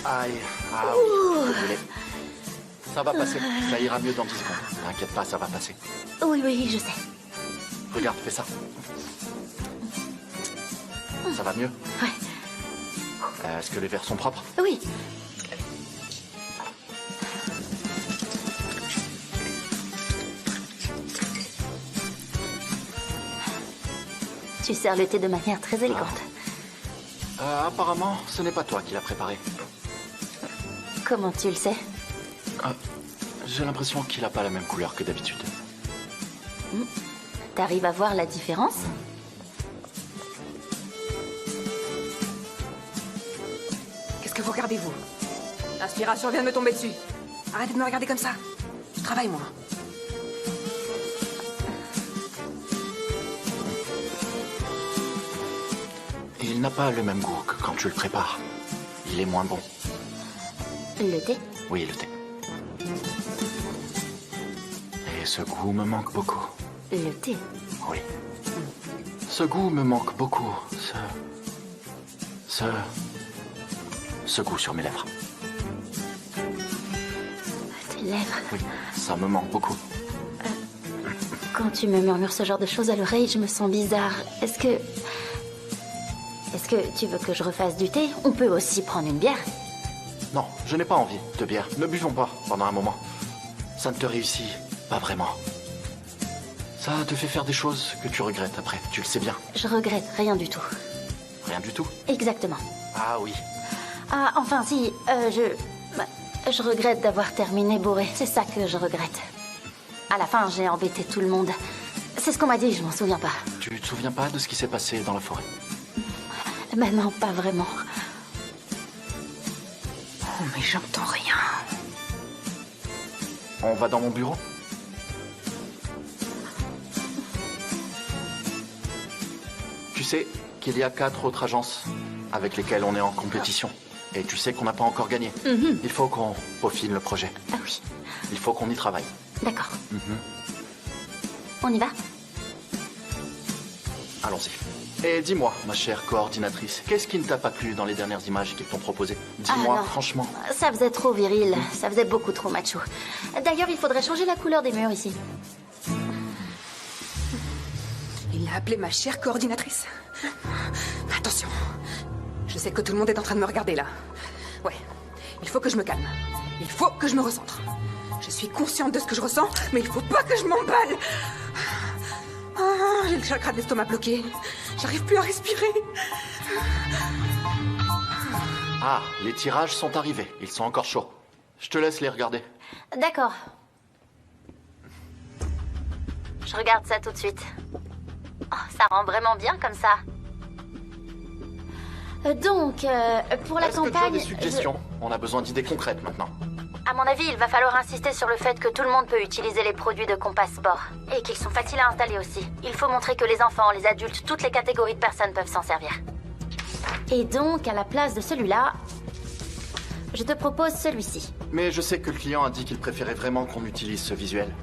Aïe, ah oui, désolé. Ça va passer, ça ira mieux dans 10 secondes. T'inquiète pas, ça va passer. Oui, oui, je sais. Regarde, fais ça. Ça va mieux? Ouais. Est-ce que les verres sont propres? Oui. Tu sers le thé de manière très élégante. Apparemment, ce n'est pas toi qui l'as préparé. Comment tu le sais? J'ai l'impression qu'il n'a pas la même couleur que d'habitude. T'arrives à voir la différence? Qu'est-ce que vous regardez, vous? L'inspiration vient de me tomber dessus. Arrêtez de me regarder comme ça. Je travaille, moi. Il n'a pas le même goût que quand tu le prépares. Il est moins bon. Le thé? Oui, le thé. Et ce goût me manque beaucoup. Le thé? Oui. Ce goût me manque beaucoup. Ce goût sur mes lèvres. Tes lèvres? Oui, ça me manque beaucoup. Quand tu me murmures ce genre de choses à l'oreille, je me sens bizarre. Est-ce que tu veux que je refasse du thé? On peut aussi prendre une bière. Non, je n'ai pas envie de bière. Ne buvons pas pendant un moment. Ça ne te réussit pas vraiment. Ça te fait faire des choses que tu regrettes après, tu le sais bien. Je regrette rien du tout. Rien du tout? Exactement. Ah oui. Ah, enfin si, je regrette d'avoir terminé bourré. C'est ça que je regrette. À la fin, j'ai embêté tout le monde. C'est ce qu'on m'a dit, je m'en souviens pas. Tu te souviens pas de ce qui s'est passé dans la forêt? Ben non, pas vraiment. Oh, mais j'entends rien. On va dans mon bureau? Tu sais qu'il y a 4 autres agences avec lesquelles on est en compétition. Et tu sais qu'on n'a pas encore gagné. Il faut qu'on peaufine le projet. Ah oui, Il faut qu'on y travaille. d'accord. On y va? Allons-y. Et dis-moi, ma chère coordinatrice, qu'est-ce qui ne t'a pas plu dans les dernières images qu'ils t'ont proposées? Dis-moi, non. franchement. Ça faisait trop viril, ça faisait beaucoup trop macho. D'ailleurs, il faudrait changer la couleur des murs ici. Il l'a appelée ma chère coordinatrice. Attention. Je sais que tout le monde est en train de me regarder, là. Ouais. Il faut que je me calme. Il faut que je me recentre. Je suis consciente de ce que je ressens, mais il faut pas que je m'emballe. Ah, j'ai le chakra de l'estomac bloqué. J'arrive plus à respirer. Ah, les tirages sont arrivés. Ils sont encore chauds. Je te laisse les regarder. D'accord. Je regarde ça tout de suite. Oh, ça rend vraiment bien comme ça. Donc, pour la Est-ce que tu as campagne... des suggestions? On a besoin d'idées concrètes maintenant. À mon avis, il va falloir insister sur le fait que tout le monde peut utiliser les produits de Compass Sport. Et qu'ils sont faciles à installer aussi. Il faut montrer que les enfants, les adultes, toutes les catégories de personnes peuvent s'en servir. Et donc, à la place de celui-là, je te propose celui-ci. Mais je sais que le client a dit qu'il préférait vraiment qu'on utilise ce visuel.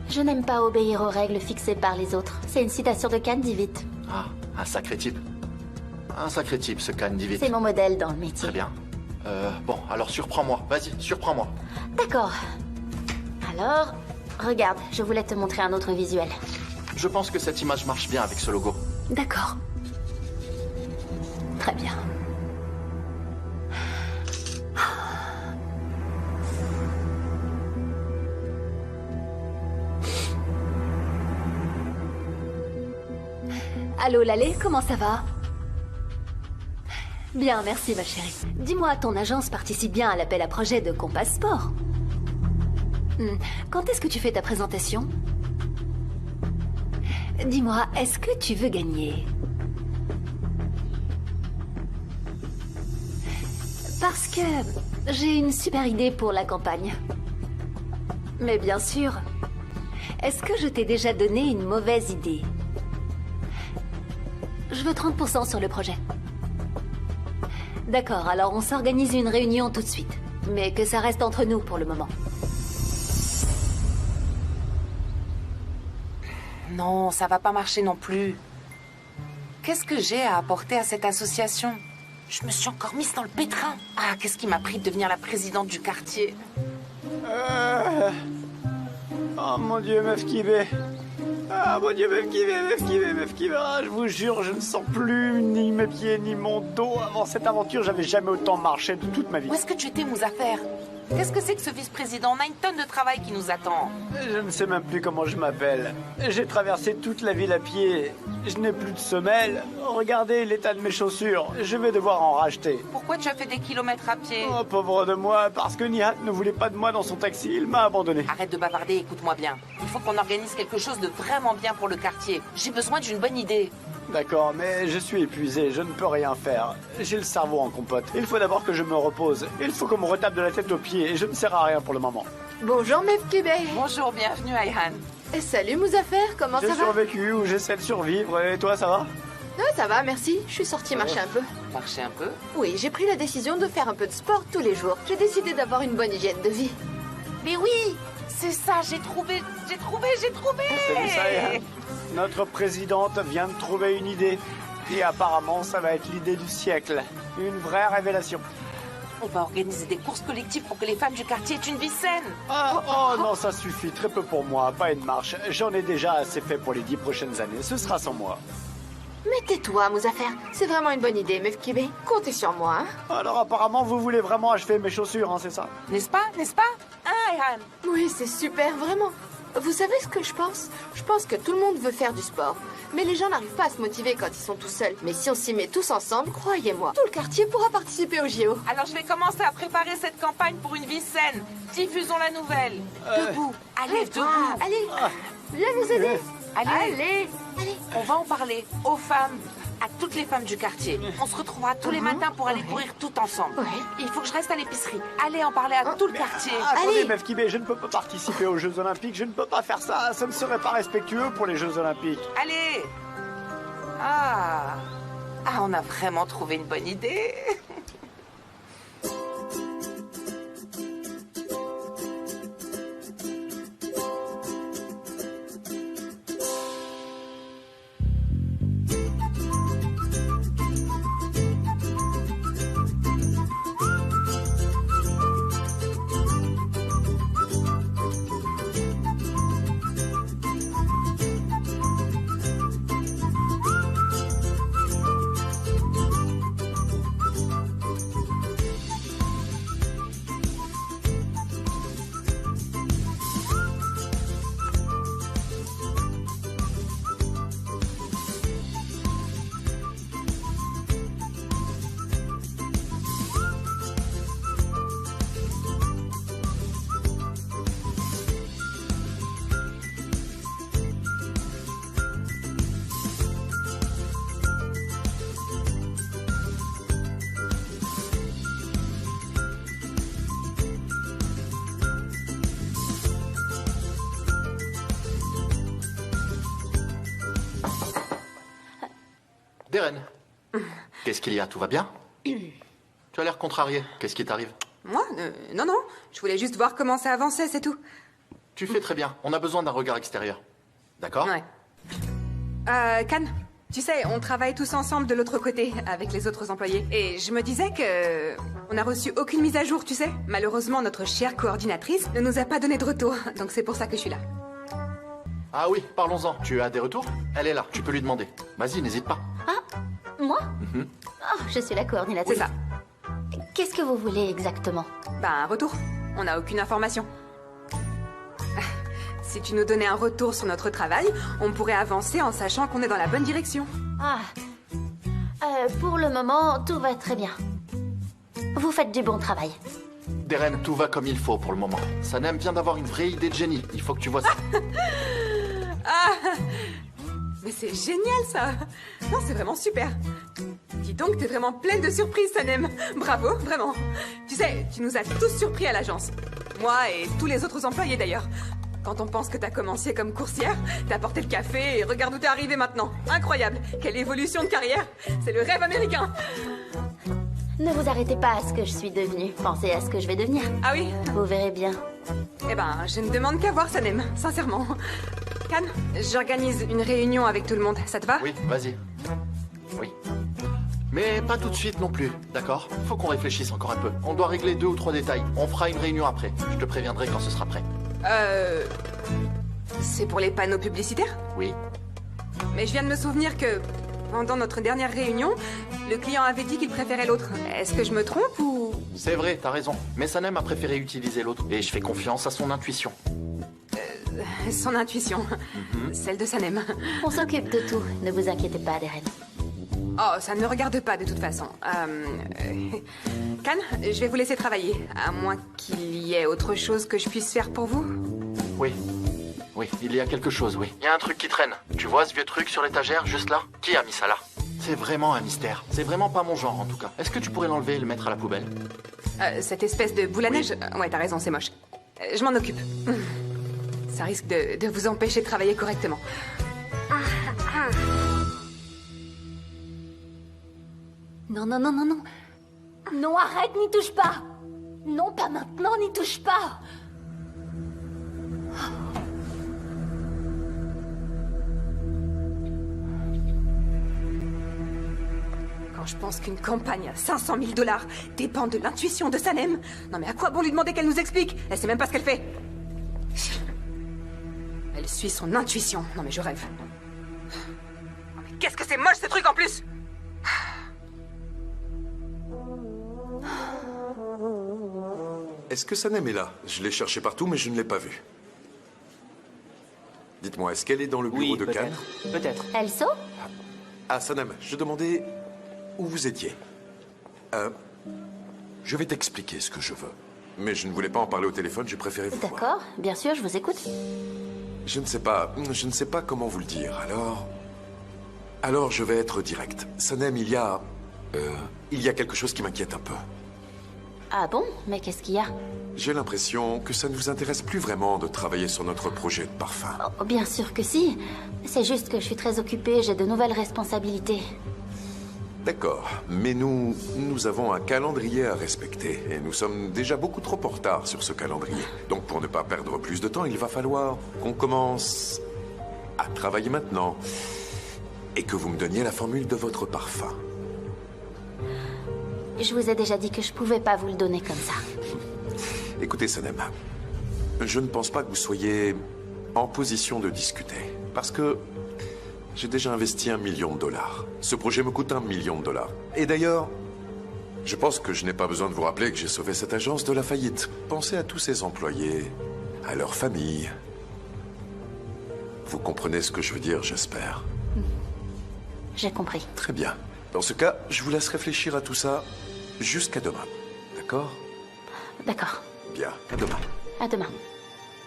Je n'aime pas obéir aux règles fixées par les autres. C'est une citation de Candy Vite. Ah, un sacré type. Un sacré type, ce Candy Vite. C'est mon modèle dans le métier. Très bien. Bon, alors surprends-moi. Vas-y, surprends-moi. D'accord. Alors, regarde, je voulais te montrer un autre visuel. Je pense que cette image marche bien avec ce logo. D'accord. Très bien. Allô Lalé, comment ça va? Bien, merci ma chérie. Dis-moi, ton agence participe bien à l'appel à projet de Compass Sport. Quand est-ce que tu fais ta présentation? Dis-moi, est-ce que tu veux gagner? Parce que j'ai une super idée pour la campagne. Mais bien sûr, est-ce que je t'ai déjà donné une mauvaise idée? Je veux 30% sur le projet. D'accord, alors on s'organise une réunion tout de suite. Mais que ça reste entre nous pour le moment. Non, ça va pas marcher non plus. Qu'est-ce que j'ai à apporter à cette association? Je me suis encore mise dans le pétrin. Ah, qu'est-ce qui m'a pris de devenir la présidente du quartier? Oh mon Dieu, meuf Kibé. Ah mon Dieu, meuf Kibé, meuf Kibé, meuf Kibé. Ah, je vous jure, je ne sens plus ni mes pieds ni mon dos. Avant cette aventure, j'avais jamais autant marché de toute ma vie. Où est-ce que tu étais, Mouzaffer? Qu'est-ce que c'est que ce vice-président? On a une tonne de travail qui nous attend. Je ne sais même plus comment je m'appelle. J'ai traversé toute la ville à pied. Je n'ai plus de semelle. Regardez l'état de mes chaussures. Je vais devoir en racheter. Pourquoi tu as fait des kilomètres à pied? Oh, pauvre de moi, parce que Nihat ne voulait pas de moi dans son taxi. Il m'a abandonné. Arrête de bavarder, écoute-moi bien. Il faut qu'on organise quelque chose de vraiment bien pour le quartier. J'ai besoin d'une bonne idée. D'accord, mais je suis épuisé, je ne peux rien faire. J'ai le cerveau en compote. Il faut d'abord que je me repose. Il faut qu'on me retape de la tête aux pieds et je ne sers à rien pour le moment. Bonjour, Meuf Québec. Bonjour, bienvenue, Ayhan. Et salut, Mouzaffer, comment J'ai ça va? survécu ou j'essaie de survivre et toi ça va? Ouais, ça va, merci. Je suis sortie marcher un peu. Marchez un peu. Oui, j'ai pris la décision de faire un peu de sport tous les jours. J'ai décidé d'avoir une bonne hygiène de vie. Mais oui, c'est ça, j'ai trouvé. T'as vu ça, Yann? Notre présidente vient de trouver une idée. Et apparemment ça va être l'idée du siècle. Une vraie révélation. On va organiser des courses collectives pour que les femmes du quartier aient une vie saine. Oh non, ça suffit, très peu pour moi, pas une marche. J'en ai déjà assez fait pour les 10 prochaines années, ce sera sans moi. Mais tais-toi, Mouzaffer. C'est vraiment une bonne idée, Meuf Québec. Comptez sur moi, hein. Alors apparemment vous voulez vraiment achever mes chaussures, hein, c'est ça? N'est-ce pas? Hein, Ayhan? Oui, c'est super, vraiment. Vous savez ce que je pense? Je pense que tout le monde veut faire du sport. Mais les gens n'arrivent pas à se motiver quand ils sont tout seuls. Mais si on s'y met tous ensemble, croyez-moi, tout le quartier pourra participer au JO. Alors je vais commencer à préparer cette campagne pour une vie saine. Diffusons la nouvelle. Debout. Allez, debout. Allez, viens nous aider. Allez. Allez. On va en parler aux femmes, à toutes les femmes du quartier. On se retrouvera tous les matins pour aller courir tout ensemble. Ouais. Il faut que je reste à l'épicerie. Allez en parler à tout le quartier. Attendez, Allez. Meuf Kibé, je ne peux pas participer aux Jeux Olympiques, je ne peux pas faire ça, ça ne serait pas respectueux pour les Jeux Olympiques. Allez. Ah, on a vraiment trouvé une bonne idée. Deren, qu'est-ce qu'il y a? Tout va bien? Tu as l'air contrarié. Qu'est-ce qui t'arrive? Moi Non, non. Je voulais juste voir comment ça avançait, c'est tout. Tu fais très bien. On a besoin d'un regard extérieur. D'accord? Ouais. Can, tu sais, on travaille tous ensemble de l'autre côté, avec les autres employés. Et je me disais que... On n'a reçu aucune mise à jour, tu sais. Malheureusement, notre chère coordinatrice ne nous a pas donné de retour. Donc c'est pour ça que je suis là. Ah oui, parlons-en. Tu as des retours? Elle est là, tu peux lui demander. Vas-y, n'hésite pas. Moi Oh, je suis la coordinatrice. C'est ça. Qu'est-ce que vous voulez exactement? Un retour. On n'a aucune information. Si tu nous donnais un retour sur notre travail, on pourrait avancer en sachant qu'on est dans la bonne direction. Pour le moment, tout va très bien. Vous faites du bon travail. Deren, tout va comme il faut pour le moment. Sanem vient d'avoir une vraie idée de génie. Il faut que tu vois ça. Mais c'est génial, ça. Non, c'est vraiment super. Dis donc, t'es vraiment pleine de surprises, Sanem. Bravo, vraiment. Tu sais, tu nous as tous surpris à l'agence. Moi et tous les autres employés, d'ailleurs. Quand on pense que t'as commencé comme coursière, t'as porté le café et regarde où t'es arrivé maintenant. Incroyable. Quelle évolution de carrière. C'est le rêve américain. Ne vous arrêtez pas à ce que je suis devenue. Pensez à ce que je vais devenir. Ah oui? Vous verrez bien. Eh ben, je ne demande qu'à voir Sanem, sincèrement. Can, j'organise une réunion avec tout le monde. Ça te va? Oui, vas-y. Oui. Mais pas tout de suite non plus, d'accord? Faut qu'on réfléchisse encore un peu. On doit régler 2 ou 3 détails. On fera une réunion après. Je te préviendrai quand ce sera prêt. C'est pour les panneaux publicitaires? Oui. Mais je viens de me souvenir que, pendant notre dernière réunion, le client avait dit qu'il préférait l'autre. Est-ce que je me trompe ou... C'est vrai, t'as raison. Mais Sanem a préféré utiliser l'autre. Et je fais confiance à son intuition. Son intuition. Celle de Sanem. On s'occupe de tout, ne vous inquiétez pas, Darren. Oh, ça ne me regarde pas de toute façon. Khan, je vais vous laisser travailler. À moins qu'il y ait autre chose que je puisse faire pour vous. Oui. Oui, il y a quelque chose, oui. Il y a un truc qui traîne. Tu vois ce vieux truc sur l'étagère, juste là? Qui a mis ça là? C'est vraiment un mystère. C'est vraiment pas mon genre, en tout cas. Est-ce que tu pourrais l'enlever et le mettre à la poubelle? Cette espèce de boule à Oui. neige? Ouais, t'as raison, c'est moche. Je m'en occupe. Ça risque de vous empêcher de travailler correctement. Non, non, non, non, non. Non, arrête, n'y touche pas. Non, pas maintenant, n'y touche pas. Quand je pense qu'une campagne à 500 000 $ dépend de l'intuition de Sanem, non mais à quoi bon lui demander qu'elle nous explique? Elle sait même pas ce qu'elle fait. Elle suit son intuition. Non mais je rêve. Non mais qu'est-ce que c'est moche ce truc en plus! Est-ce que Sanem est là? Je l'ai cherché partout, mais je ne l'ai pas vue. Dites-moi, est-ce qu'elle est dans le bureau de Khan? Peut-être. Elso? Ah, Sanem, je demandais où vous étiez. Je vais t'expliquer ce que je veux. Mais je ne voulais pas en parler au téléphone, j'ai préféré vous voir. D'accord, bien sûr, je vous écoute. Je ne sais pas comment vous le dire, alors je vais être direct. Sanem, il y a quelque chose qui m'inquiète un peu. Ah bon? Mais qu'est-ce qu'il y a? J'ai l'impression que ça ne vous intéresse plus vraiment de travailler sur notre projet de parfum. Oh, bien sûr que si. C'est juste que je suis très occupée, j'ai de nouvelles responsabilités. D'accord, mais nous avons un calendrier à respecter et nous sommes déjà beaucoup trop en retard sur ce calendrier. Donc pour ne pas perdre plus de temps, il va falloir qu'on commence à travailler maintenant et que vous me donniez la formule de votre parfum. Je vous ai déjà dit que je pouvais pas vous le donner comme ça. Écoutez, Sanem, je ne pense pas que vous soyez en position de discuter parce que j'ai déjà investi $1 million. Ce projet me coûte $1 million. Et d'ailleurs, je pense que je n'ai pas besoin de vous rappeler que j'ai sauvé cette agence de la faillite. Pensez à tous ces employés, à leurs familles. Vous comprenez ce que je veux dire, j'espère. J'ai compris. Très bien. Dans ce cas, je vous laisse réfléchir à tout ça jusqu'à demain. D'accord? D'accord. Bien, à demain. À demain.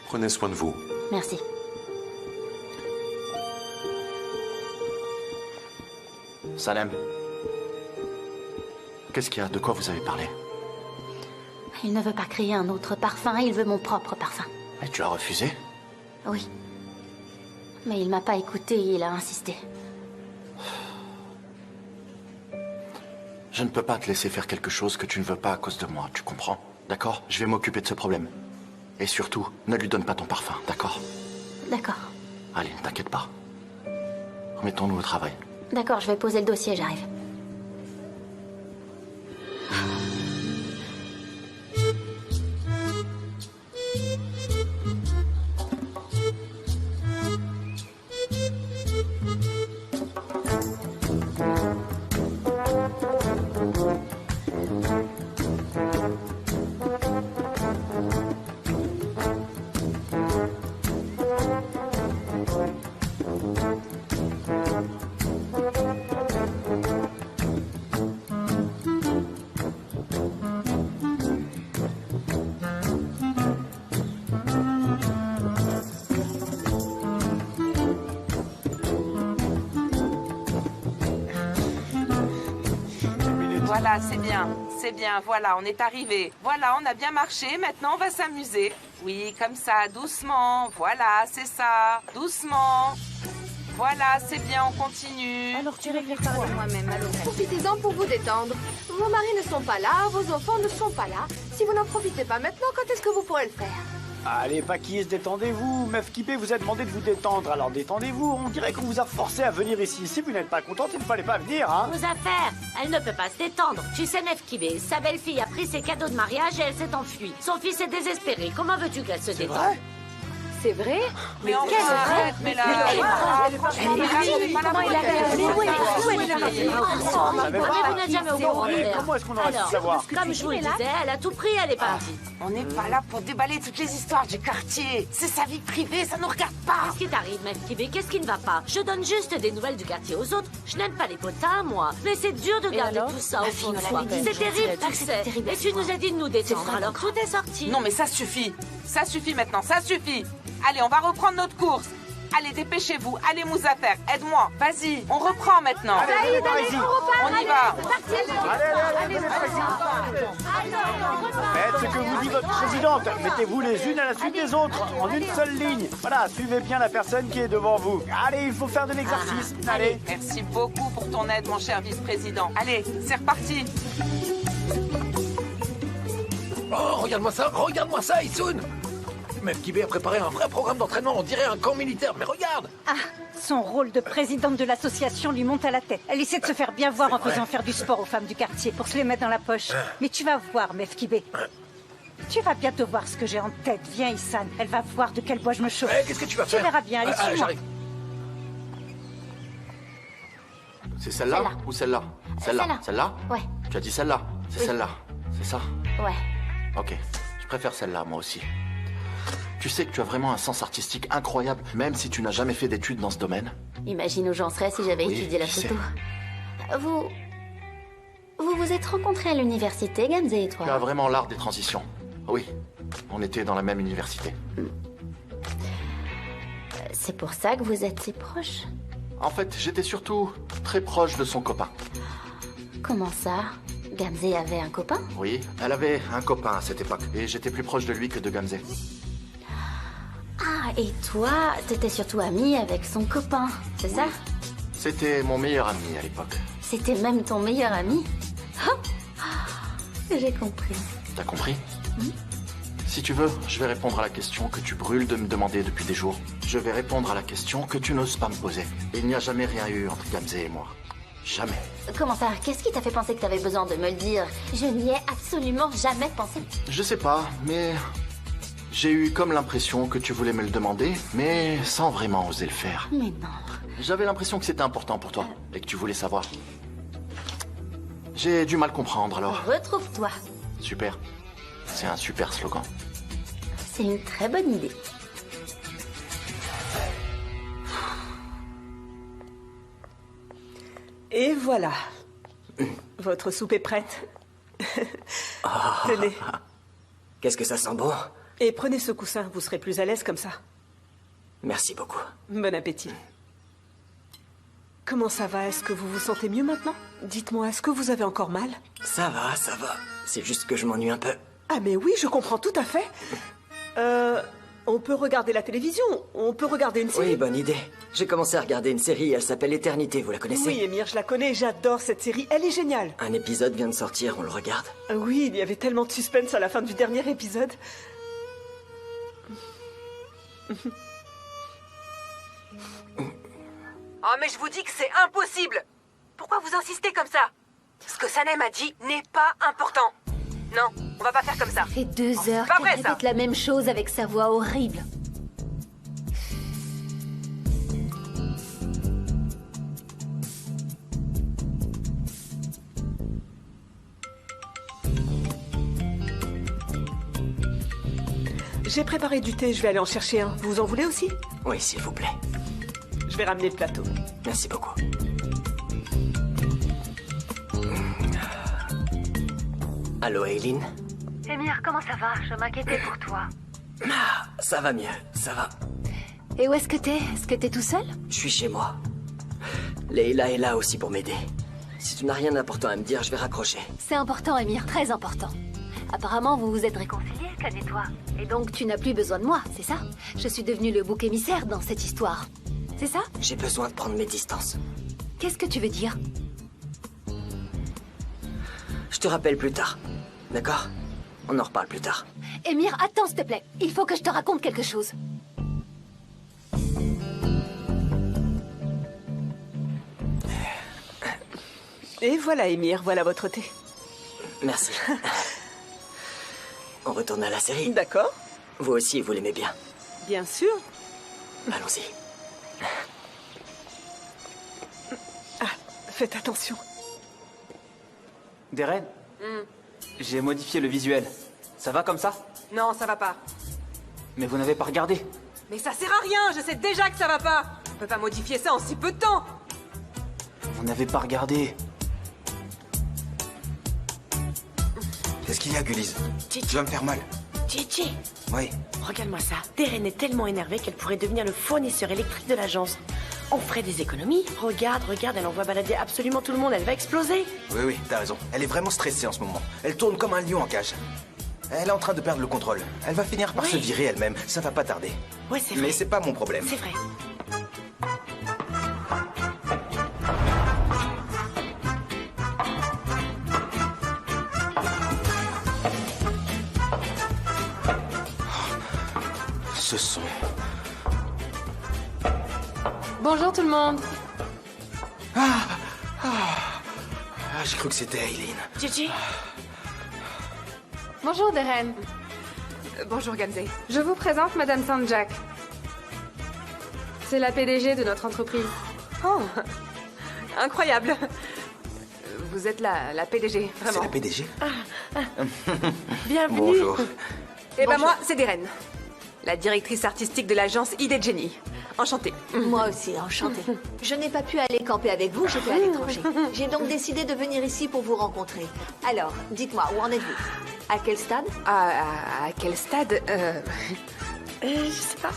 Prenez soin de vous. Merci. Sanem. Qu'est-ce qu'il y a? De quoi vous avez parlé? Il ne veut pas créer un autre parfum, il veut mon propre parfum. Et tu as refusé? Oui. Mais il m'a pas écouté, il a insisté. Je ne peux pas te laisser faire quelque chose que tu ne veux pas à cause de moi, tu comprends? D'accord? Je vais m'occuper de ce problème. Et surtout, ne lui donne pas ton parfum, d'accord? D'accord. Allez, ne t'inquiète pas. Remettons-nous au travail. D'accord, je vais poser le dossier, j'arrive. Voilà, c'est bien, voilà, on est arrivé. Voilà, on a bien marché, maintenant on va s'amuser. Oui, comme ça, doucement, voilà, c'est ça, doucement. Voilà, c'est bien, on continue. Alors tu régles quoi? Moi-même, alors. Profitez-en pour vous détendre. Vos maris ne sont pas là, vos enfants ne sont pas là. Si vous n'en profitez pas maintenant, quand est-ce que vous pourrez le faire? Allez, Pakis, détendez-vous. Meuf Kibé vous a demandé de vous détendre, alors détendez-vous. On dirait qu'on vous a forcé à venir ici. Si vous n'êtes pas contente, il ne fallait pas venir, hein. Vos affaires! Elle ne peut pas se détendre. Tu sais, Mefkibé, sa belle-fille a pris ses cadeaux de mariage et elle s'est enfuie. Son fils est désespéré. Comment veux-tu qu'elle se détende? C'est vrai? Mais enfin, arrête, mais là... Comment il a fait? Mais où est vous n'êtes jamais au courant, Mais comment est-ce qu'on aurait pu Alors, savoir? comme je vous le disais, elle a tout pris, elle est partie. On n'est pas là pour déballer toutes les histoires du quartier. C'est sa vie privée, ça nous regarde pas. Qu'est-ce qui t'arrive, Mefkibé? Qu'est-ce qui ne va pas? Je donne juste des nouvelles du quartier aux autres. Je n'aime pas les potins, moi. Mais c'est dur de garder tout ça au fond de soi. C'est terrible, tu sais. Et tu nous as dit de nous détendre, alors tout est sorti. Non, mais ça suffit. Ça suffit maintenant, ça suffit. Allez, on va reprendre notre course. Allez, dépêchez-vous. Allez, Mouzafer, aide-moi. Vas-y, on reprend maintenant. Allez, On y va. Faites ce que vous dit votre présidente. Mettez-vous les unes à la suite des autres, en une seule ligne. Voilà, suivez bien la personne qui est devant vous. Allez, il faut faire de l'exercice. Allez. Merci beaucoup pour ton aide, mon cher vice-président. Allez, c'est reparti. Oh, regarde-moi ça, Issoun. Mefkibé a préparé un vrai programme d'entraînement, on dirait un camp militaire, mais regarde. Ah, son rôle de présidente de l'association lui monte à la tête. Elle essaie de se faire bien voir en faisant faire du sport aux femmes du quartier pour se les mettre dans la poche. Mais tu vas voir, Mefkibé. Tu vas bientôt voir ce que j'ai en tête. Viens, Issan, elle va voir de quel bois je me chauffe. Qu'est-ce que tu vas faire? Tu verras bien, allez, suis-moi. J'arrive. C'est celle-là ou celle-là? Celle-là. Celle-là? Ouais. Tu as dit celle-là. C'est celle-là. C'est ça? Ouais. Ok. Je préfère celle-là, moi aussi. Tu sais que tu as vraiment un sens artistique incroyable, même si tu n'as jamais fait d'études dans ce domaine. Imagine où j'en serais si j'avais étudié la je sais. photo. Vous vous êtes rencontrés à l'université, Gamze et toi? Tu as vraiment l'art des transitions. Oui. On était dans la même université. C'est pour ça que vous êtes si proches? En fait, j'étais surtout très proche de son copain. Comment ça? Gamze avait un copain? Oui, elle avait un copain à cette époque, et j'étais plus proche de lui que de Gamze. Ah, et toi, t'étais surtout amie avec son copain, c'est ça? C'était mon meilleur ami à l'époque. C'était même ton meilleur ami? J'ai compris. T'as compris? Si tu veux, je vais répondre à la question que tu brûles de me demander depuis des jours. Je vais répondre à la question que tu n'oses pas me poser. Il n'y a jamais rien eu entre Gamze et moi. Jamais. Comment ça? Qu'est-ce qui t'a fait penser que t'avais besoin de me le dire? Je n'y ai absolument jamais pensé. Je sais pas, mais... j'ai eu comme l'impression que tu voulais me le demander, mais sans vraiment oser le faire. Mais non. J'avais l'impression que c'était important pour toi, et que tu voulais savoir. J'ai du mal comprendre, alors. Retrouve-toi. Super. C'est un super slogan. C'est une très bonne idée. Et voilà. Votre soupe est prête. Tenez. Qu'est-ce que ça sent bon? Et prenez ce coussin, vous serez plus à l'aise comme ça. Merci beaucoup. Bon appétit. Comment ça va? Est-ce que vous vous sentez mieux maintenant? Dites-moi, est-ce que vous avez encore mal? Ça va, ça va. C'est juste que je m'ennuie un peu. Ah mais oui, je comprends tout à fait. On peut regarder la télévision, on peut regarder une série. Oui, bonne idée. J'ai commencé à regarder une série, elle s'appelle Éternité, vous la connaissez? Oui, Émir, je la connais, j'adore cette série, elle est géniale. Un épisode vient de sortir, on le regarde? Oui, il y avait tellement de suspense à la fin du dernier épisode. Oh, mais je vous dis que c'est impossible! Pourquoi vous insistez comme ça? Ce que Sanem a dit n'est pas important. Non, on va pas faire comme ça. Ça fait 2 heures pas qu'elle vrai, ça. répète la même chose avec sa voix horrible. J'ai préparé du thé, je vais aller en chercher un. Vous en voulez aussi? Oui, s'il vous plaît. Je vais ramener le plateau. Merci beaucoup. Allô, Aileen? Émir, comment ça va? Je m'inquiétais pour toi. Ah, ça va mieux, ça va. Et où est-ce que t'es? Est-ce que t'es tout seul? Je suis chez moi. Leila est là aussi pour m'aider. Si tu n'as rien d'important à me dire, je vais raccrocher. C'est important, Émir, très important. Apparemment, vous vous êtes réconciliés, Khan et toi. Et donc, tu n'as plus besoin de moi, c'est ça? Je suis devenu le bouc émissaire dans cette histoire. C'est ça? J'ai besoin de prendre mes distances. Qu'est-ce que tu veux dire? Je te rappelle plus tard. D'accord? On en reparle plus tard. Émir, attends, s'il te plaît. Il faut que je te raconte quelque chose. Et voilà, Émir, voilà votre thé. Merci. On retourne à la série. D'accord. Vous aussi, vous l'aimez bien. Bien sûr. Allons-y. Ah, faites attention. Darren, j'ai modifié le visuel. Ça va comme ça? Non, ça va pas. Mais vous n'avez pas regardé. Mais ça sert à rien, je sais déjà que ça va pas. On peut pas modifier ça en si peu de temps. Vous n'avez pas regardé. Qu'est-ce qu'il y a, Gullies? Tu vas me faire mal. Gigi, Oui. regarde-moi ça. Darren est tellement énervée qu'elle pourrait devenir le fournisseur électrique de l'agence. On ferait des économies. Regarde, elle envoie balader absolument tout le monde. Elle va exploser. Oui, t'as raison. Elle est vraiment stressée en ce moment. Elle tourne comme un lion en cage. Elle est en train de perdre le contrôle. Elle va finir par se virer elle-même. Ça va pas tarder. Ouais, c'est vrai. Mais c'est pas mon problème. C'est vrai. Ce son. Bonjour tout le monde. J'ai cru que c'était Aileen. Gigi. Bonjour Darren. Bonjour Gansey. Je vous présente Madame Sanjak. C'est la PDG de notre entreprise. Oh, incroyable. Vous êtes la PDG, vraiment. C'est la PDG? Bienvenue. Bonjour. Et ben moi, c'est Darren, la directrice artistique de l'agence ID Jenny. Enchantée. Moi aussi, enchantée. Je n'ai pas pu aller camper avec vous, j'étais à l'étranger. J'ai donc décidé de venir ici pour vous rencontrer. Alors, dites-moi, où en êtes-vous? À quel stade? À quel stade Je sais pas.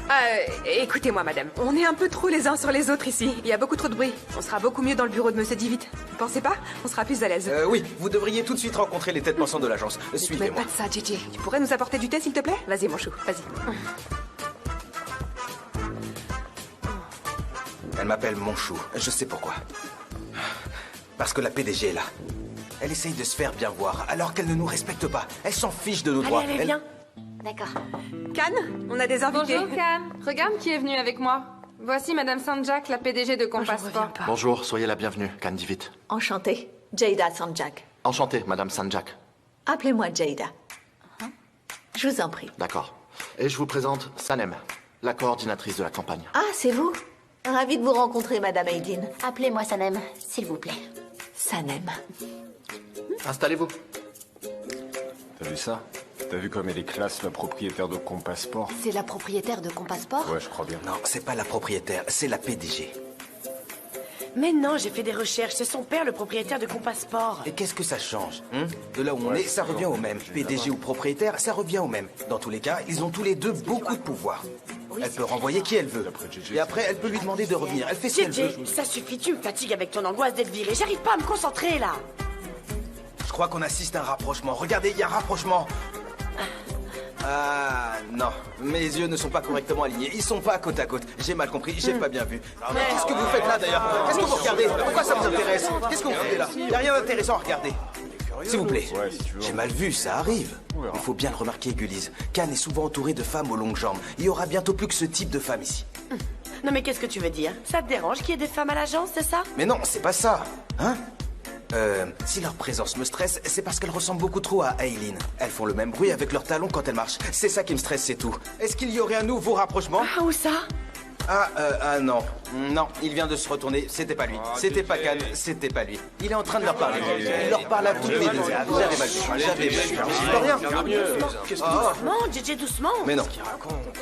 Écoutez-moi, madame. On est un peu trop les uns sur les autres ici. Il y a beaucoup trop de bruit. On sera beaucoup mieux dans le bureau de Monsieur Divit. Vous pensez pas? On sera plus à l'aise. Oui, vous devriez tout de suite rencontrer les têtes pensantes de l'agence. Mais Suivez-moi. pas de ça, Gigi. Tu pourrais nous apporter du thé, s'il te plaît? Vas-y, mon chou, vas-y. Elle m'appelle mon chou. Je sais pourquoi. Parce que la PDG est là. Elle essaye de se faire bien voir, alors qu'elle ne nous respecte pas. Elle s'en fiche de nos droits. Allez, viens. D'accord. Can, on a des invités. Bonjour Can. Regarde qui est venu avec moi. Voici Madame Sanjak, la PDG de Compass Sport. Bonjour, soyez la bienvenue, Can Divit. Enchantée. Jada Sanjak. Enchanté, Madame Sanjak. Appelez-moi Jada. Je vous en prie. D'accord. Et je vous présente Sanem, la coordinatrice de la campagne. Ah, c'est vous? Ravie de vous rencontrer, Madame Aydin. Appelez-moi Sanem, s'il vous plaît. Sanem. Installez-vous. T'as vu ça? T'as vu comme elle est classe, la propriétaire de Compass Sport? C'est la propriétaire de Compass Sport? Ouais, je crois bien. Non, c'est pas la propriétaire, c'est la PDG. Mais non, j'ai fait des recherches. C'est son père, le propriétaire de Compass Sport. Et qu'est-ce que ça change De là où on est, ça revient au même. PDG ou propriétaire, ça revient au même. Dans tous les cas, ils ont tous les deux beaucoup de pouvoir. Elle peut renvoyer qui elle veut. Et après, elle peut lui demander de revenir. Elle fait ce qu'elle veut. Ça suffit, tu me fatigues avec ton angoisse d'être virée. J'arrive pas à me concentrer, là. Je crois qu'on assiste à un rapprochement. Regardez, il y a un rapprochement. Ah, non. Mes yeux ne sont pas correctement alignés. Ils sont pas côte à côte. J'ai mal compris, j'ai pas bien vu. Mais qu'est-ce que vous faites là, d'ailleurs? Qu'est-ce que vous regardez? Pourquoi ça vous intéresse? Qu'est-ce que vous faites là? Il y a rien d'intéressant à regarder. S'il vous plaît. J'ai mal vu, ça arrive. Il faut bien le remarquer, Gullies. Cannes est souvent entouré de femmes aux longues jambes. Il y aura bientôt plus que ce type de femme ici. Non mais qu'est-ce que tu veux dire? Ça te dérange qu'il y ait des femmes à l'agence, c'est ça? Mais non, c'est pas ça. Hein? Si leur présence me stresse, c'est parce qu'elles ressemblent beaucoup trop à Aileen. Elles font le même bruit avec leurs talons quand elles marchent. C'est ça qui me stresse, c'est tout. Est-ce qu'il y aurait un nouveau rapprochement? Ah, où ça? Non. Non, il vient de se retourner. C'était pas lui. C'était pas Cannes. C'était pas lui. Il est en train de leur parler. Il leur parle à toutes les deux. J'avais mal vu. J'avais mal vu. J'y peux rien. Doucement, Gigi, doucement. Mais non.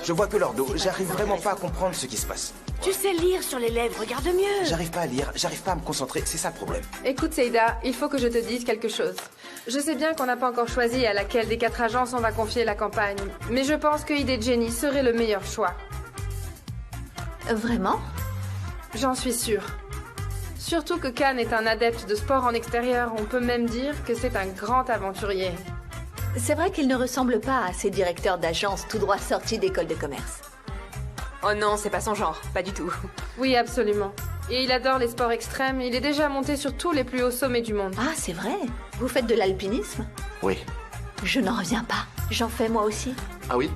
Je vois que leur dos. J'arrive vraiment pas à comprendre ce qui se passe. Tu sais lire sur les lèvres, regarde mieux. J'arrive pas à lire. J'arrive pas à me concentrer. C'est ça le problème. Écoute Seida, il faut que je te dise quelque chose. Je sais bien qu'on n'a pas encore choisi à laquelle des 4 agences on va confier la campagne, mais je pense que ID Jenny serait le meilleur choix. Vraiment? J'en suis sûre. Surtout que Cannes est un adepte de sport en extérieur, on peut même dire que c'est un grand aventurier. C'est vrai qu'il ne ressemble pas à ces directeurs d'agence tout droit sortis d'école de commerce. Oh non, c'est pas son genre, pas du tout. Oui, absolument. Et il adore les sports extrêmes, il est déjà monté sur tous les plus hauts sommets du monde. Ah, c'est vrai? Vous faites de l'alpinisme? Oui. Je n'en reviens pas. J'en fais moi aussi. Ah oui?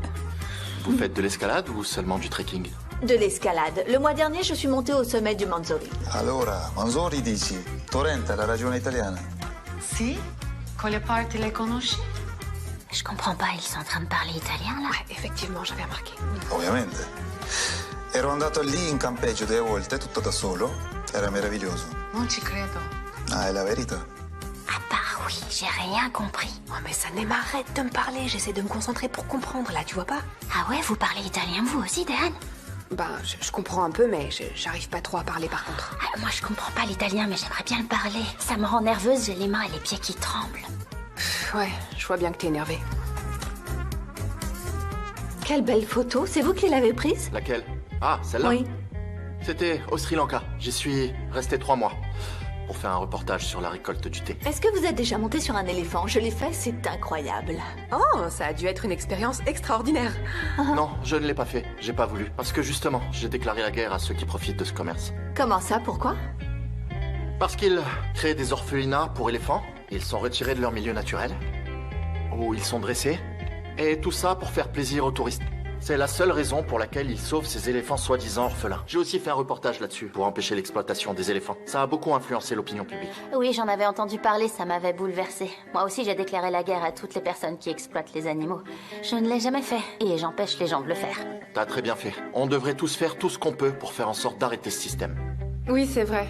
Vous faites de l'escalade ou seulement du trekking? De l'escalade. Le mois dernier, je suis montée au sommet du Manzori. Allora, Manzori dici, Torrente, la regione italiana. Si? Quelle partie les conosci? Je comprends pas, ils sont en train de parler italien, là? Ouais, effectivement, j'avais remarqué. Ovviamente. Ero andato lì in campeggio 2 volte, tutto da solo. Era meraviglioso. Non ci credo. Ah, è la verità. Ah bah oui, j'ai rien compris. Oh, mais ça ne m'arrête de me parler, j'essaie de me concentrer pour comprendre, là, tu vois pas? Ah ouais, vous parlez italien vous aussi, Dan? Bah, je comprends un peu, mais j'arrive pas trop à parler par contre. Ah, moi, je comprends pas l'italien, mais j'aimerais bien le parler. Ça me rend nerveuse, j'ai les mains et les pieds qui tremblent. Ouais, je vois bien que t'es énervée. Quelle belle photo. C'est vous qui l'avez prise? Laquelle? Ah, celle-là? Oui. C'était au Sri Lanka. J'y suis resté 3 mois pour faire un reportage sur la récolte du thé. Est-ce que vous êtes déjà monté sur un éléphant? Je l'ai fait, c'est incroyable. Oh, ça a dû être une expérience extraordinaire. Non, je ne l'ai pas fait. J'ai pas voulu. Parce que justement, j'ai déclaré la guerre à ceux qui profitent de ce commerce. Comment ça? Pourquoi? Parce qu'ils créent des orphelinats pour éléphants. Ils sont retirés de leur milieu naturel. Où ils sont dressés. Et tout ça pour faire plaisir aux touristes. C'est la seule raison pour laquelle ils sauvent ces éléphants soi-disant orphelins. J'ai aussi fait un reportage là-dessus pour empêcher l'exploitation des éléphants. Ça a beaucoup influencé l'opinion publique. Oui, j'en avais entendu parler, ça m'avait bouleversée. Moi aussi, j'ai déclaré la guerre à toutes les personnes qui exploitent les animaux. Je ne l'ai jamais fait, et j'empêche les gens de le faire. T'as très bien fait. On devrait tous faire tout ce qu'on peut pour faire en sorte d'arrêter ce système. Oui, c'est vrai.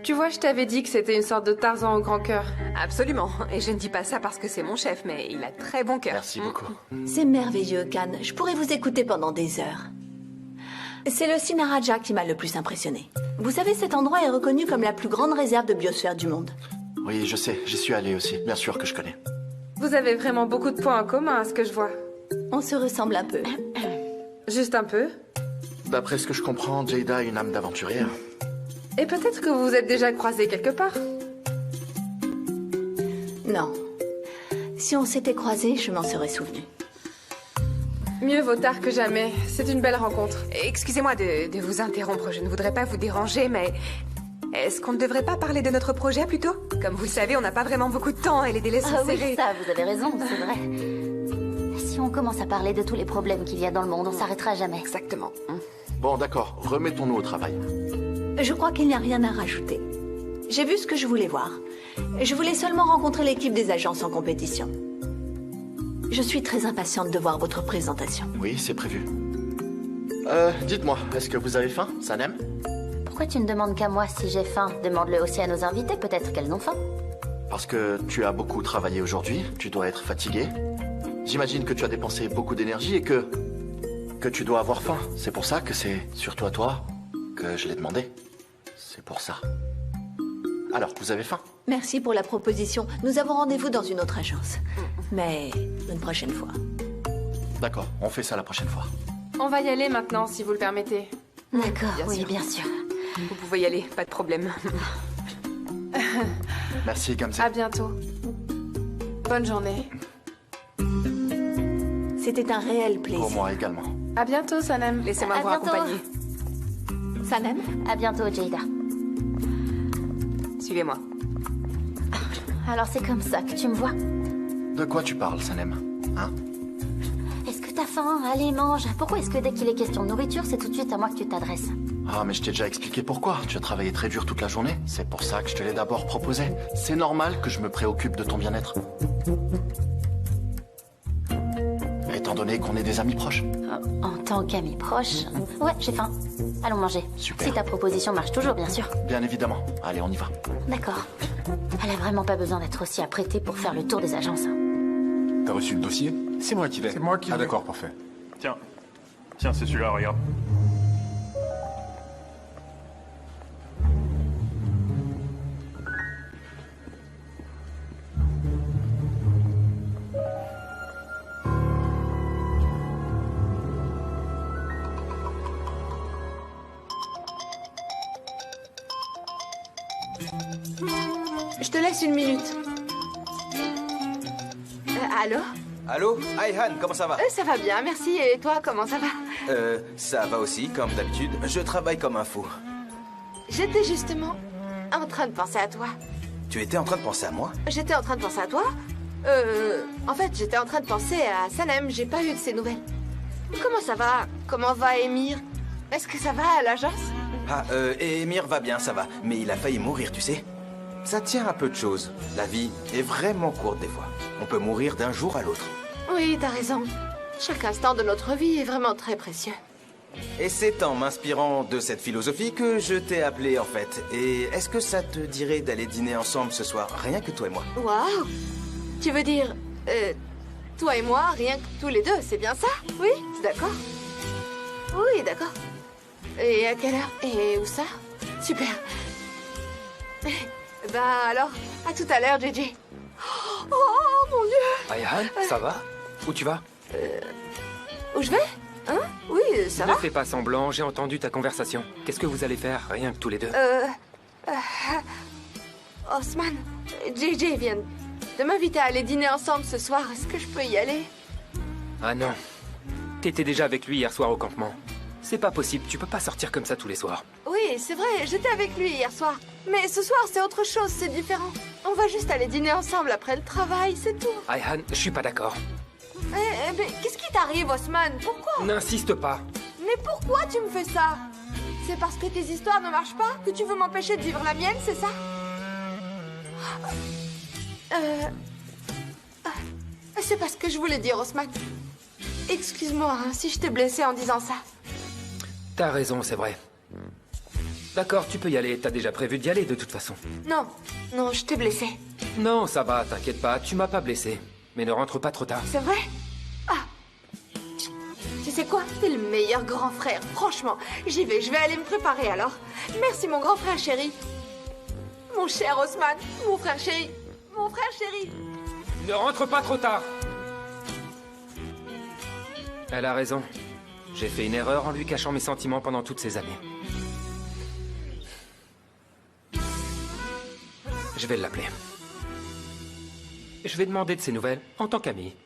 Tu vois, je t'avais dit que c'était une sorte de Tarzan au grand cœur. Absolument. Et je ne dis pas ça parce que c'est mon chef, mais il a très bon cœur. Merci beaucoup. C'est merveilleux, Khan. Je pourrais vous écouter pendant des heures. C'est le Sinaraja qui m'a le plus impressionné. Vous savez, cet endroit est reconnu comme la plus grande réserve de biosphère du monde. Oui, je sais. J'y suis allé aussi. Bien sûr que je connais. Vous avez vraiment beaucoup de points en commun, à ce que je vois. On se ressemble un peu. Juste un peu. D'après ce que je comprends, Jada a une âme d'aventurière. Et peut-être que vous vous êtes déjà croisés quelque part. Non. Si on s'était croisés, je m'en serais souvenu. Mieux vaut tard que jamais. C'est une belle rencontre. Excusez-moi de vous interrompre, je ne voudrais pas vous déranger, mais... Est-ce qu'on ne devrait pas parler de notre projet plutôt? Comme vous le savez, on n'a pas vraiment beaucoup de temps et les délais sont serrés. Oui, ça, vous avez raison, c'est vrai. Si on commence à parler de tous les problèmes qu'il y a dans le monde, on s'arrêtera jamais. Exactement. Bon, d'accord. Remettons-nous au travail. Je crois qu'il n'y a rien à rajouter. J'ai vu ce que je voulais voir. Je voulais seulement rencontrer l'équipe des agences en compétition. Je suis très impatiente de voir votre présentation. Oui, c'est prévu. Dites-moi, est-ce que vous avez faim, Sanem? Pourquoi tu ne demandes qu'à moi si j'ai faim? Demande-le aussi à nos invités, peut-être qu'elles n'ont faim. Parce que tu as beaucoup travaillé aujourd'hui, tu dois être fatigué. J'imagine que tu as dépensé beaucoup d'énergie et que tu dois avoir faim. C'est pour ça que c'est surtout à toi que je l'ai demandé. C'est pour ça. Alors, vous avez faim? Merci pour la proposition. Nous avons rendez-vous dans une autre agence. Mais une prochaine fois. D'accord, on fait ça la prochaine fois. On va y aller maintenant, si vous le permettez. D'accord, oui, bien sûr. Vous pouvez y aller, pas de problème. Merci, Gamze. À bientôt. Bonne journée. C'était un réel plaisir. Pour moi également. À bientôt, Sanem. Laissez-moi À vous bientôt. accompagner. Sanem? À bientôt, Jada. Suivez-moi. Alors c'est comme ça que tu me vois? De quoi tu parles, Sanem? Hein? Est-ce que t'as faim? Allez, mange. Pourquoi est-ce que dès qu'il est question de nourriture, c'est tout de suite à moi que tu t'adresses? Ah, mais je t'ai déjà expliqué pourquoi. Tu as travaillé très dur toute la journée. C'est pour ça que je te l'ai d'abord proposé. C'est normal que je me préoccupe de ton bien-être. Étant donné qu'on est des amis proches. En tant qu'ami proche? Ouais, j'ai faim. Allons manger. Super. Si ta proposition marche toujours, bien sûr. Bien évidemment. Allez, on y va. D'accord. Elle a vraiment pas besoin d'être aussi apprêtée pour faire le tour des agences. T'as reçu le dossier? C'est moi qui l'ai. C'est moi qui l'ai. Ah d'accord, parfait. Tiens. Tiens, c'est celui-là, regarde. Je te laisse une minute. Allô? Allô? Ayhan, comment ça va? Ça va bien, merci. Et toi, comment ça va? Ça va aussi, comme d'habitude. Je travaille comme un fou. J'étais justement en train de penser à toi. Tu étais en train de penser à moi? J'étais en train de penser à toi. En fait, j'étais en train de penser à Sanem. J'ai pas eu de ses nouvelles. Comment ça va? Comment va Émir? Est-ce que ça va à l'agence? Ah, Emir va bien, ça va. Mais il a failli mourir, tu sais. Ça tient à peu de choses. La vie est vraiment courte des fois. On peut mourir d'un jour à l'autre. Oui, t'as raison. Chaque instant de notre vie est vraiment très précieux. Et c'est en m'inspirant de cette philosophie que je t'ai appelé, en fait. Et est-ce que ça te dirait d'aller dîner ensemble ce soir, rien que toi et moi? Waouh! Tu veux dire... toi et moi, rien que tous les deux, c'est bien ça? Oui, d'accord. Oui, d'accord. Et à quelle heure? Et où ça? Super. Ben alors, à tout à l'heure, JJ. Oh, mon Dieu! Ayhan, ça va? Où tu vas? Où je vais? Hein? Oui, ça va. Ne fais pas semblant, j'ai entendu ta conversation. Qu'est-ce que vous allez faire, rien que tous les deux? Osman, JJ vient de m'inviter à aller dîner ensemble ce soir. Est-ce que je peux y aller? Ah non. T'étais déjà avec lui hier soir au campement. C'est pas possible, tu peux pas sortir comme ça tous les soirs. Oui, c'est vrai, j'étais avec lui hier soir. Mais ce soir, c'est autre chose, c'est différent. On va juste aller dîner ensemble après le travail, c'est tout. Ayhan, je suis pas d'accord. Mais qu'est-ce qui t'arrive, Osman? Pourquoi? N'insiste pas. Mais pourquoi tu me fais ça? C'est parce que tes histoires ne marchent pas que tu veux m'empêcher de vivre la mienne, c'est ça? C'est pas ce que je voulais dire, Osman. Excuse-moi hein, si je t'ai blessé en disant ça. T'as raison, c'est vrai. D'accord, tu peux y aller. T'as déjà prévu d'y aller de toute façon. Non, non, je t'ai blessé. Non, ça va, t'inquiète pas, tu m'as pas blessé. Mais ne rentre pas trop tard. C'est vrai? Ah. Tu sais quoi? T'es le meilleur grand frère. Franchement, j'y vais. Je vais aller me préparer alors. Merci mon grand frère chéri. Mon cher Osman. Mon frère chéri. Mon frère chéri. Ne rentre pas trop tard. Elle a raison. J'ai fait une erreur en lui cachant mes sentiments pendant toutes ces années. Je vais l'appeler. Je vais demander de ses nouvelles en tant qu'ami.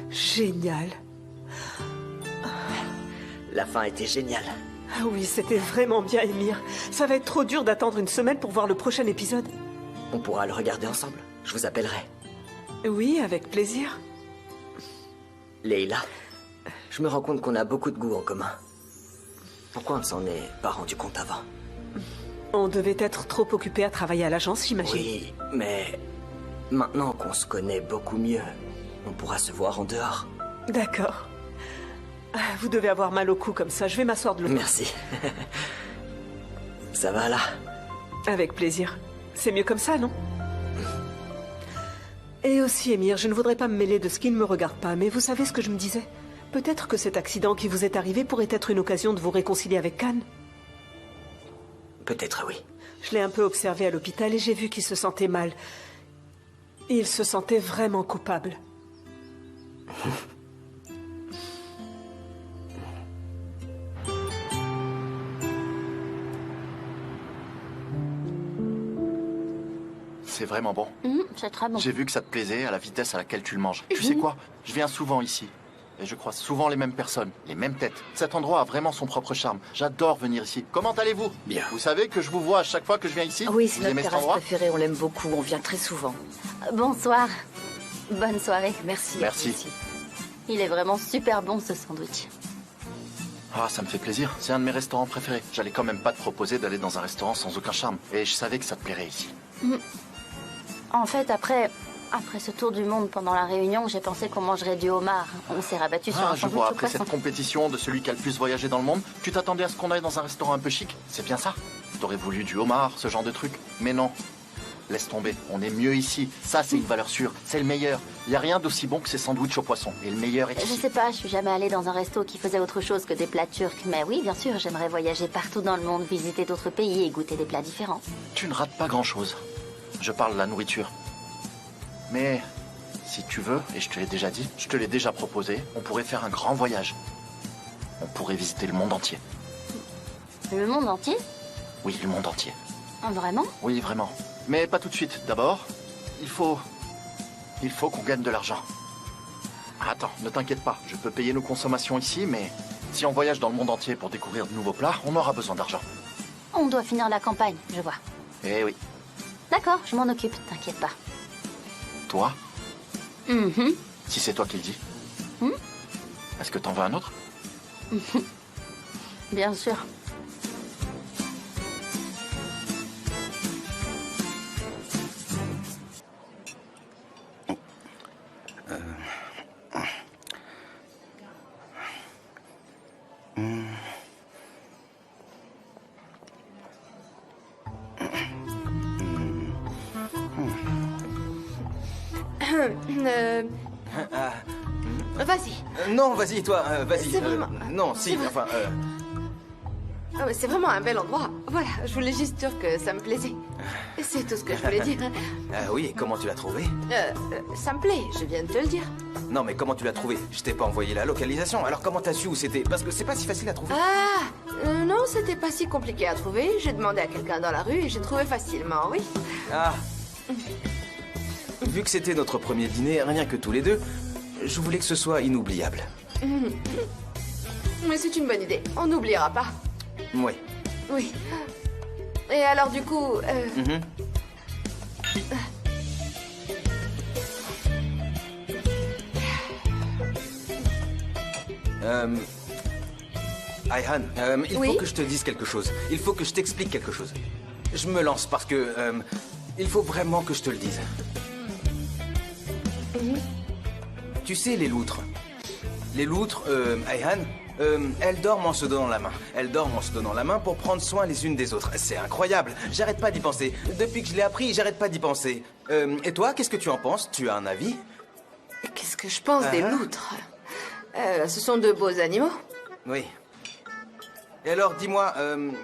Génial. La fin était géniale. Ah oui, c'était vraiment bien, Emir. Ça va être trop dur d'attendre une semaine pour voir le prochain épisode. On pourra le regarder ensemble. Je vous appellerai. Oui, avec plaisir. Leila, je me rends compte qu'on a beaucoup de goûts en commun. Pourquoi on ne s'en est pas rendu compte avant? On devait être trop occupé à travailler à l'agence, j'imagine. Oui, mais maintenant qu'on se connaît beaucoup mieux, on pourra se voir en dehors. D'accord. Vous devez avoir mal au cou comme ça. Je vais m'asseoir de l'autre. Merci. Ça va là? Avec plaisir. C'est mieux comme ça, non? Et aussi, Emir, je ne voudrais pas me mêler de ce qui ne me regarde pas, mais vous savez ce que je me disais? Peut-être que cet accident qui vous est arrivé pourrait être une occasion de vous réconcilier avec Khan. Peut-être oui. Je l'ai un peu observé à l'hôpital et j'ai vu qu'il se sentait mal. Il se sentait vraiment coupable. C'est vraiment bon. C'est très bon. J'ai vu que ça te plaisait à la vitesse à laquelle tu le manges. Tu sais quoi? Je viens souvent ici. Et je croise souvent les mêmes personnes, les mêmes têtes. Cet endroit a vraiment son propre charme. J'adore venir ici. Comment allez-vous? Bien. Vous savez que je vous vois à chaque fois que je viens ici? Oui, c'est Vous notre aimez cet terrasse endroit? préférée, on l'aime beaucoup, on vient très souvent. Bonsoir. Bonne soirée. Merci. Merci. Il est vraiment super bon ce sandwich. Ah, ça me fait plaisir. C'est un de mes restaurants préférés. J'allais quand même pas te proposer d'aller dans un restaurant sans aucun charme. Et je savais que ça te plairait ici. En fait, après ce tour du monde pendant la réunion, j'ai pensé qu'on mangerait du homard. On s'est rabattu sur un je sandwich vois, au après poisson. cette compétition de celui qui a le plus voyagé dans le monde, tu t'attendais à ce qu'on aille dans un restaurant un peu chic? C'est bien ça? T'aurais voulu du homard, ce genre de truc? Mais non. Laisse tomber, on est mieux ici. Ça, c'est une valeur sûre. C'est le meilleur. Il y a rien d'aussi bon que ces sandwichs au poisson. Et le meilleur est Je ici. sais pas, je suis jamais allée dans un resto qui faisait autre chose que des plats turcs. Mais oui, bien sûr, j'aimerais voyager partout dans le monde, visiter d'autres pays et goûter des plats différents. Tu ne rates pas grand-chose. Je parle de la nourriture. Mais si tu veux, et je te l'ai déjà dit, je te l'ai déjà proposé, on pourrait faire un grand voyage. On pourrait visiter le monde entier. Le monde entier? Oui, le monde entier. Vraiment? Oui, vraiment. Mais pas tout de suite. D'abord, il faut qu'on gagne de l'argent. Attends, ne t'inquiète pas, je peux payer nos consommations ici, mais si on voyage dans le monde entier pour découvrir de nouveaux plats, on aura besoin d'argent. On doit finir la campagne, je vois. Eh oui. D'accord, je m'en occupe, t'inquiète pas. Toi? Mhm. Si c'est toi qui le dis. Est-ce que t'en veux un autre? Bien sûr. Vas-y. Non, vas-y, toi, vas-y. C'est vraiment- Non, si, c'est vrai. enfin... Ah, mais c'est vraiment un bel endroit. Voilà, je voulais juste dire que ça me plaisait. C'est tout ce que je voulais dire. oui, et comment tu l'as trouvé? Ça me plaît, je viens de te le dire. Non, mais comment tu l'as trouvé? Je t'ai pas envoyé la localisation, alors comment t'as su où c'était? Parce que c'est pas si facile à trouver. Non, c'était pas si compliqué à trouver. J'ai demandé à quelqu'un dans la rue et j'ai trouvé facilement, oui. Ah. Vu que c'était notre premier dîner, rien que tous les deux, je voulais que ce soit inoubliable. Mais c'est une bonne idée, on n'oubliera pas. Oui. Oui. Et alors du coup... Ayhan, il Oui? faut que je te dise quelque chose. Il faut que je t'explique quelque chose. Je me lance parce que... il faut vraiment que je te le dise. Tu sais, les loutres. Les loutres, Ayhan, elles dorment en se donnant la main. Elles dorment en se donnant la main pour prendre soin les unes des autres. C'est incroyable. J'arrête pas d'y penser. Depuis que je l'ai appris, j'arrête pas d'y penser. Et toi, qu'est-ce que tu en penses? Tu as un avis? Qu'est-ce que je pense des loutres? Ce sont de beaux animaux. Oui. Et alors, dis-moi,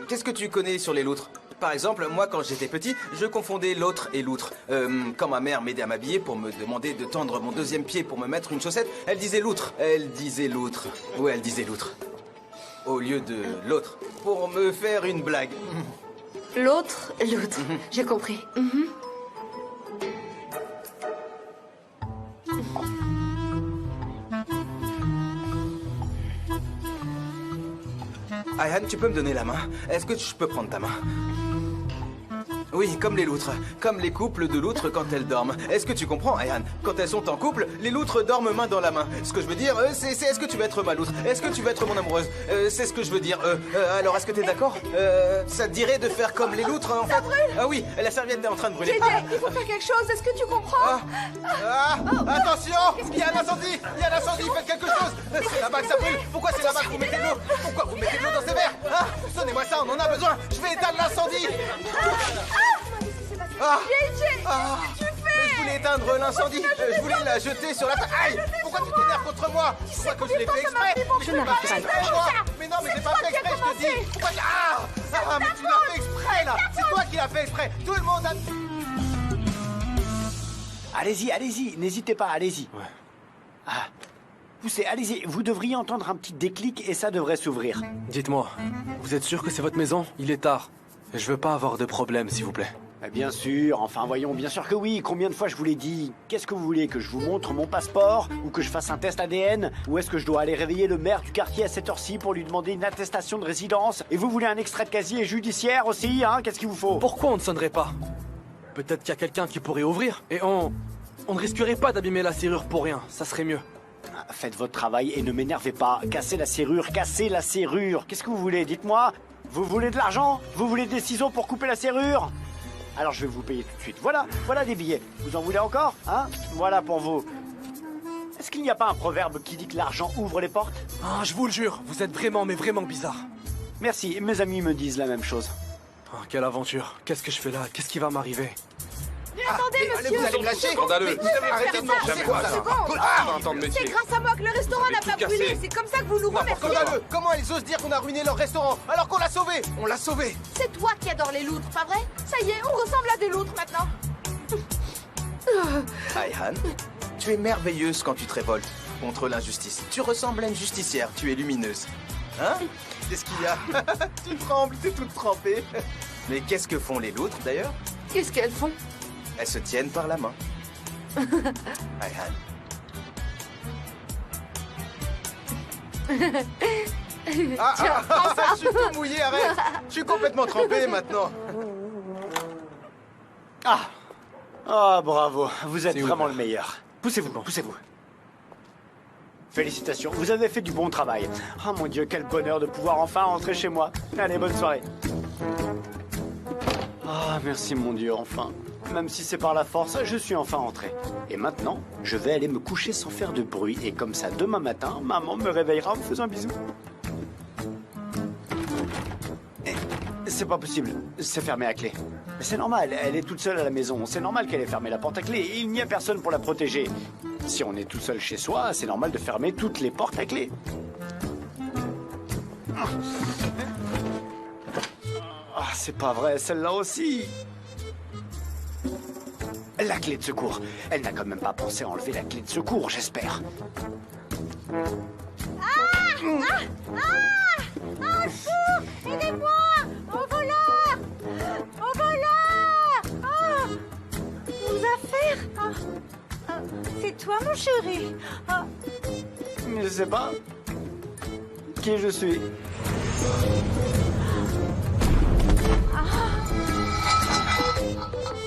qu'est-ce que tu connais sur les loutres? Par exemple, moi, quand j'étais petit, je confondais l'autre et l'outre. Quand ma mère m'aidait à m'habiller pour me demander de tendre mon deuxième pied pour me mettre une chaussette, elle disait l'outre. Elle disait l'outre. Oui, elle disait l'outre. Au lieu de l'autre. Pour me faire une blague. L'autre, l'autre. J'ai compris. Ayhan, tu peux me donner la main? Est-ce que je peux prendre ta main? Oui, comme les loutres. Comme les couples de loutres quand elles dorment. Est-ce que tu comprends, Ayhan? Quand elles sont en couple, les loutres dorment main dans la main. Ce que je veux dire, c'est est-ce que tu veux être ma loutre? Est-ce que tu veux être mon amoureuse? C'est ce que je veux dire. Alors, est-ce que t'es d'accord? Ça te dirait de faire comme les loutres, en fait? Ça brûle! Ah oui, la serviette est en train de brûler. JJ, il faut faire quelque chose, est-ce que tu comprends? Attention! Il y a un incendie! Il y a un incendie, faites quelque chose! C'est là-bas que ça brûle! Pourquoi c'est là-bas que vous mettez de l'eau? Pourquoi vous mettez de l'eau dans ces verres? Donnez-moi ça, on en a besoin! Je vais éteindre l'incendie! JJ, Mais je voulais éteindre l'incendie! Je voulais la jeter sur la table! Aïe! Pourquoi tu t'énerves contre moi? Tu crois que je l'ai fait exprès? Je n'arrive pas. Mais non, mais j'ai pas fait exprès, je te dis! Pourquoi tu... mais tu l'as fait exprès, là! C'est toi qui l'as fait exprès! Tout le monde a... Allez-y, allez-y, n'hésitez pas, allez-y. Poussez, allez-y, vous devriez entendre un petit déclic et ça devrait s'ouvrir. Dites-moi, vous êtes sûr que c'est votre maison? Il est tard. Et je veux pas avoir de problème, s'il vous plaît. Bien sûr, enfin voyons, bien sûr que oui. Combien de fois je vous l'ai dit? Qu'est-ce que vous voulez? Que je vous montre mon passeport? Ou que je fasse un test ADN? Ou est-ce que je dois aller réveiller le maire du quartier à cette heure-ci pour lui demander une attestation de résidence? Et vous voulez un extrait de casier judiciaire aussi, hein? Qu'est-ce qu'il vous faut? Pourquoi on ne sonnerait pas? Peut-être qu'il y a quelqu'un qui pourrait ouvrir. Et on ne risquerait pas d'abîmer la serrure pour rien. Ça serait mieux. Faites votre travail et ne m'énervez pas. Cassez la serrure, cassez la serrure. Qu'est-ce que vous voulez? Dites-moi. Vous voulez de l'argent? Vous voulez des ciseaux pour couper la serrure? Alors je vais vous payer tout de suite. Voilà, voilà des billets. Vous en voulez encore? Hein? Voilà pour vous. Est-ce qu'il n'y a pas un proverbe qui dit que l'argent ouvre les portes? Ah, je vous le jure, vous êtes vraiment, mais vraiment bizarre. Merci, mes amis me disent la même chose. Oh, quelle aventure. Qu'est-ce que je fais là? Qu'est-ce qui va m'arriver? Attendez, monsieur! Vous allez me lâcher? Scandaleux! Arrêtez de me J'aime pas ça! Entendre C'est métier! grâce à moi que le restaurant n'a pas tout brûlé, cassé. c'est comme ça que vous nous remerciez! Scandaleux! Comment ils osent dire qu'on a ruiné leur restaurant alors qu'on l'a sauvé? On l'a sauvé! C'est toi qui adores les loutres, pas vrai? Ça y est, on ressemble à des loutres maintenant! Ayhan, tu es merveilleuse quand tu te révoltes contre l'injustice. Tu ressembles à une justicière, tu es lumineuse. Hein? Qu'est-ce qu'il y a? Tu trembles, t'es toute trempée. Mais qu'est-ce que font les loutres d'ailleurs? Qu'est-ce qu'elles font? Elles se tiennent par la main. Ayhan. Tiens, prends ça. Je suis tout mouillé, arrête. Je suis complètement trempé maintenant. Ah, bravo, vous êtes vraiment le meilleur. Poussez-vous, poussez-vous. Félicitations, vous avez fait du bon travail. Oh mon Dieu, quel bonheur de pouvoir enfin rentrer chez moi. Allez, bonne soirée. Ah, merci mon Dieu, enfin. Même si c'est par la force, je suis enfin rentré. Et maintenant, je vais aller me coucher sans faire de bruit. Et comme ça, demain matin, maman me réveillera en me faisant un bisou. C'est pas possible, c'est fermé à clé. Mais c'est normal, elle est toute seule à la maison. C'est normal qu'elle ait fermé la porte à clé. Il n'y a personne pour la protéger. Si on est tout seul chez soi, c'est normal de fermer toutes les portes à clé. Ah, c'est pas vrai, celle-là aussi. La clé de secours. Elle n'a quand même pas pensé à enlever la clé de secours, j'espère. Aidez-moi! Au voleur! Au voleur! Vos affaires! C'est toi, mon chéri! Je sais pas qui je suis.